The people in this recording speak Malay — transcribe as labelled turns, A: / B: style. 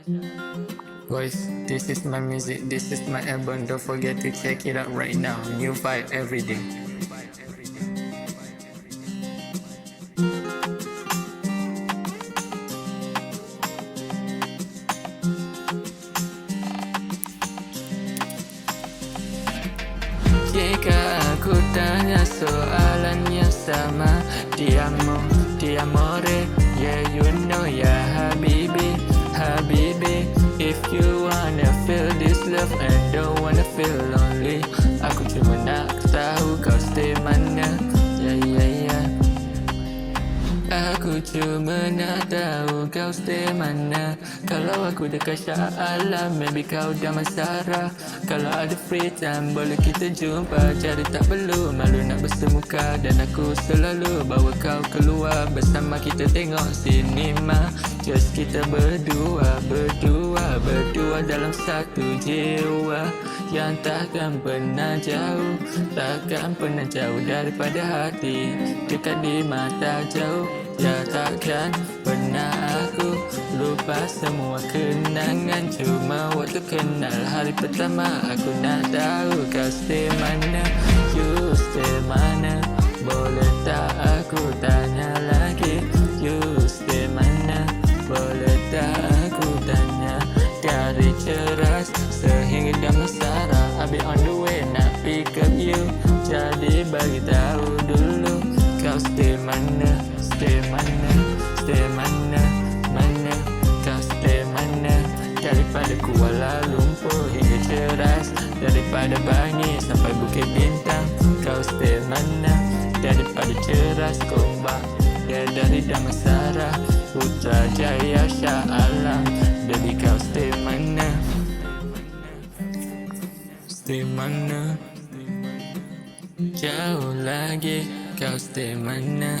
A: Guys, this is my music, this is my album. Don't forget to check it out right now. New vibe every day. Jika aku tanya soalan yang sama, ti amore, yeah you know ya habibi, habibi. If you wanna feel this love and don't wanna feel lonely, aku cuma nak tahu kau stay mana, yeah yeah yeah. Aku cuma nak tahu kau stay mana. Kalau aku dekat Shah Alam, maybe kau dah Masara. Kalau ada free time, boleh kita jumpa. Jadi tak perlu malu nak bersemuka. Dan aku selalu bawa kau keluar, bersama kita tengok sinema. Just kita berdua, berdua, berdua dalam satu jiwa yang takkan pernah jauh, takkan pernah jauh daripada hati. Dekat di mata jauh, ya takkan pernah aku lupa semua kenangan. Cuma waktu kenal hari pertama, aku nak tahu kau stay mana, you stay mana. Boleh tak aku tanya lagi, you stay mana. Boleh tak aku tanya. Dari ceras sehingga Damansara, I'll be on the way nak pick up you. Jadi bagi tahu dulu kau stay mana, stay mana, stay mana, mana. Kau stay mana. Daripada Kuala Lumpur hingga Ceras, daripada Bangi sampai Bukit Bintang, kau stay mana. Daripada Ceras Gombak, ya dari Damansara, Putrajaya, Shah Alam, baby kau stay mana, stay mana. Jauh lagi kau stay mana.